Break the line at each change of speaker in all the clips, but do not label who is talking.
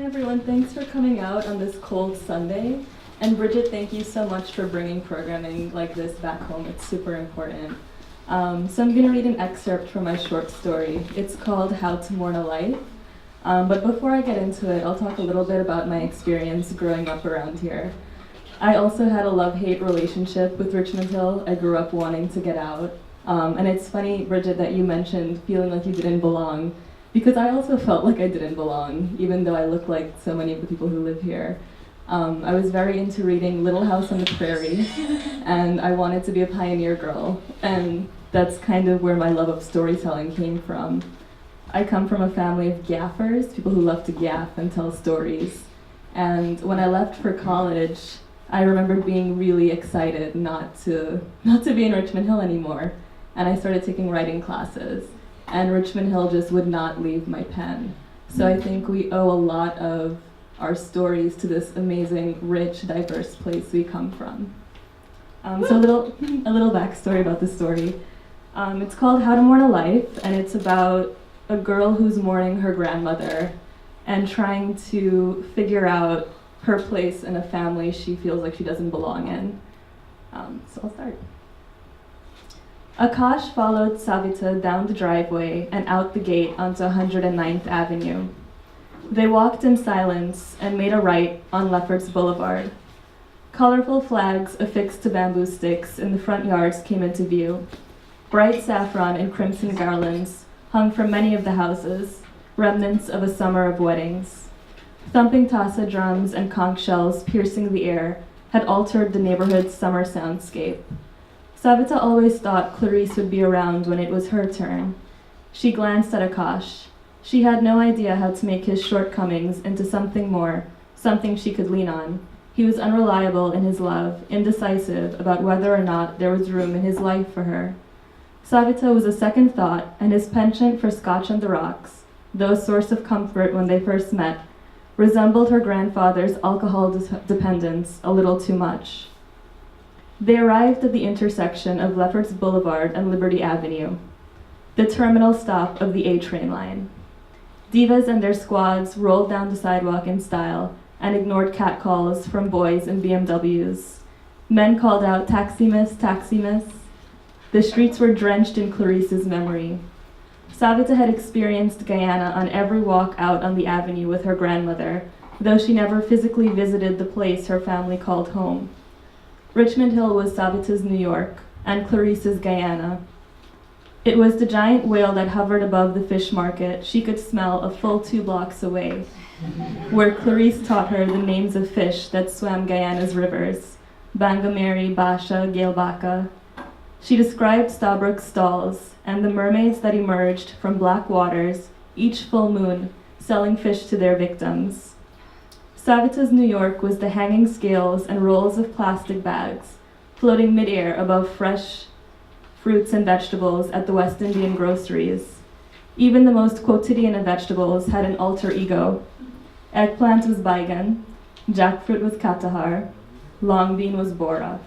everyone, thanks for coming out on this cold Sunday. And Bridget, thank you so much for bringing programming like this back home. It's super important. So I'm going to read an excerpt from my short story. It's called How to Mourn a Life. But before I get into it, I'll talk a little bit about my experience growing up around here. I also had a love-hate relationship with Richmond Hill. I grew up wanting to get out. And it's funny, Bridget, that you mentioned feeling like you didn't belong, because I also felt like I didn't belong, even though I look like so many of the people who live here. I was very into reading Little House on the Prairie, and I wanted to be a pioneer girl, and that's kind of where my love of storytelling came from. I come from a family of gaffers, people who love to gaff and tell stories, and when I left for college, I remember being really excited not to be in Richmond Hill anymore, and I started taking writing classes. And Richmond Hill just would not leave my pen. So I think we owe a lot of our stories to this amazing, rich, diverse place we come from. So a little backstory about the story. It's called How to Mourn a Life, and it's about a girl who's mourning her grandmother and trying to figure out her place in a family she feels like she doesn't belong in. So I'll start. Akash followed Savita down the driveway and out the gate onto 109th Avenue. They walked in silence and made a right on Lefferts Boulevard. Colorful flags affixed to bamboo sticks in the front yards came into view. Bright saffron and crimson garlands hung from many of the houses, remnants of a summer of weddings. Thumping tassa drums and conch shells piercing the air had altered the neighborhood's summer soundscape. Savita always thought Clarice would be around when it was her turn. She glanced at Akash. She had no idea how to make his shortcomings into something more, something she could lean on. He was unreliable in his love, indecisive about whether or not there was room in his life for her. Savita was a second thought, and his penchant for Scotch on the rocks, though a source of comfort when they first met, resembled her grandfather's alcohol dependence a little too much. They arrived at the intersection of Lefferts Boulevard and Liberty Avenue, the terminal stop of the A train line. Divas and their squads rolled down the sidewalk in style and ignored catcalls from boys in BMWs. Men called out, "Taxi miss, taxi miss." The streets were drenched in Clarice's memory. Savita had experienced Guyana on every walk out on the avenue with her grandmother, though she never physically visited the place her family called home. Richmond Hill was Savita's New York, and Clarice's Guyana. It was the giant whale that hovered above the fish market she could smell a full 2 blocks away, where Clarice taught her the names of fish that swam Guyana's rivers, Bangameri, Basha, Gailbaka. She described Stabroek's stalls and the mermaids that emerged from black waters each full moon, selling fish to their victims. Savita's New York was the hanging scales and rolls of plastic bags, floating midair above fresh fruits and vegetables at the West Indian groceries. Even the most quotidian of vegetables had an alter ego. Eggplant was baigan, jackfruit was katahar, long bean was bora.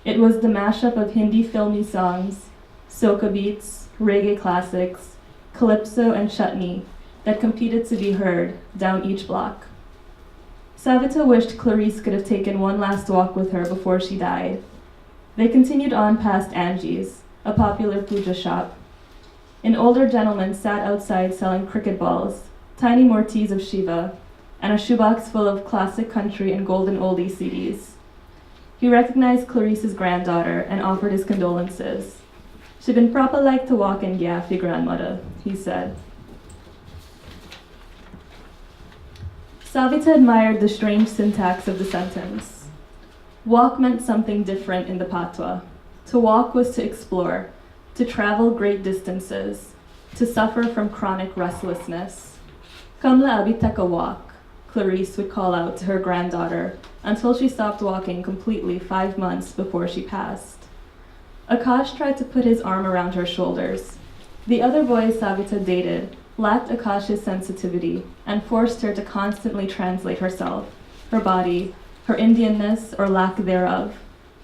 It was the mashup of Hindi filmy songs, soca beats, reggae classics, calypso and chutney that competed to be heard down each block. Savita wished Clarice could have taken one last walk with her before she died. They continued on past Angie's, a popular puja shop. An older gentleman sat outside selling cricket balls, tiny mortis of Shiva, and a shoebox full of classic country and golden oldie CDs. He recognized Clarice's granddaughter and offered his condolences. "She'd been proper like to walk in gaff, your grandmother," he said. Savita admired the strange syntax of the sentence. Walk meant something different in the patois. To walk was to explore, to travel great distances, to suffer from chronic restlessness. "Come la abi take a walk," Clarice would call out to her granddaughter until she stopped walking completely 5 months before she passed. Akash tried to put his arm around her shoulders. The other boys Savita dated lacked Akash's sensitivity and forced her to constantly translate herself, her body, her Indianness or lack thereof.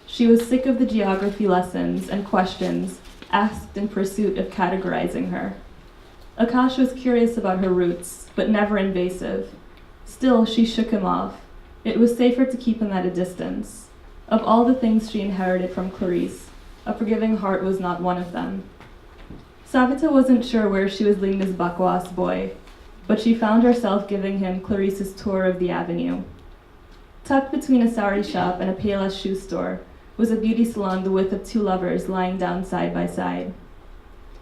She was sick of the geography lessons and questions asked in pursuit of categorizing her. Akash was curious about her roots, but never invasive. Still, she shook him off. It was safer to keep him at a distance. Of all the things she inherited from Clarice, a forgiving heart was not one of them. Savita wasn't sure where she was leading this bakwas boy, but she found herself giving him Clarice's tour of the avenue. Tucked between a sari shop and a Pela shoe store was a beauty salon the width of two lovers lying down side by side.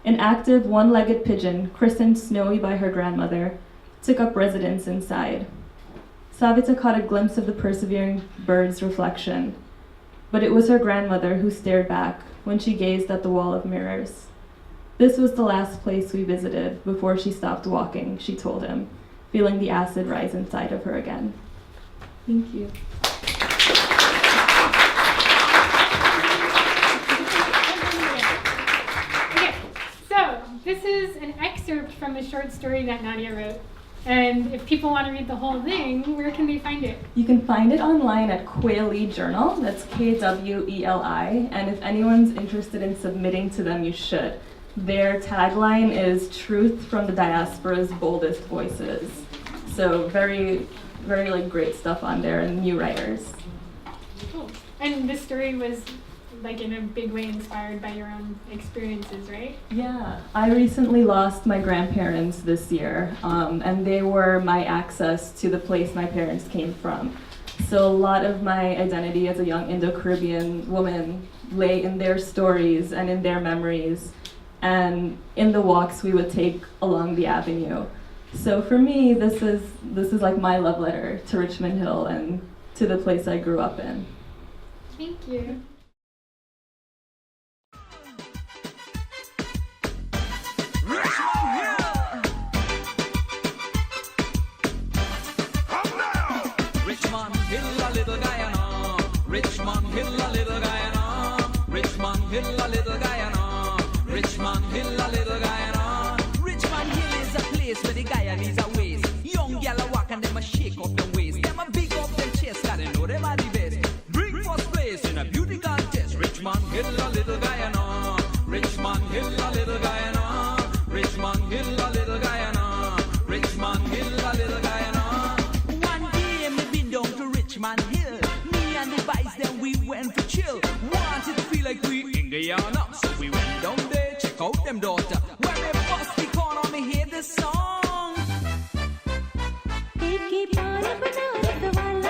An active, one-legged pigeon, christened Snowy by her grandmother, took up residence inside. Savita caught a glimpse of the persevering bird's reflection, but it was her grandmother who stared back when she gazed at the wall of mirrors. This was the last place we visited before she stopped walking, she told him, feeling the acid rise inside of her again. Thank you.
Okay, so this is an excerpt from a short story that Nadia wrote. And if people want to read the whole thing, where can they find it?
You can find it online at Kweli Journal, that's Kweli, and if anyone's interested in submitting to them, you should. Their tagline is "Truth from the Diaspora's Boldest Voices." So very, very great stuff on there and new writers.
Cool. And this story was in a big way inspired by your own experiences, right?
Yeah, I recently lost my grandparents this year, and they were my access to the place my parents came from. So a lot of my identity as a young Indo-Caribbean woman lay in their stories and in their memories, and in the walks we would take along the avenue. So for me, this is like my love letter to Richmond Hill and to the place I grew up in.
Thank you.
Richmond Hill, a little Guyana. Richmond Hill, a little Guyana. Richmond Hill, a little Guyana. Richmond Hill, a little Guyana. Richmond Hill is a place where the Guyanese are ways. Young gal a walk and them a shake up them waist. Them a big up them chest, gotta know them are the best. Bring first place in a beauty contest. Richmond Hill, a little Guyana. Richmond Hill, a little Guyana. Richmond Hill, a little Guyana. Richmond Hill, a little Guyana. One day me been down to Richmond Hill. Me and the boys then we went for chill. Wanted to feel like we in Guyana, so we went down there, check out them daughter. When me bust the corner, me hear this song.
Keep on up and down the wall,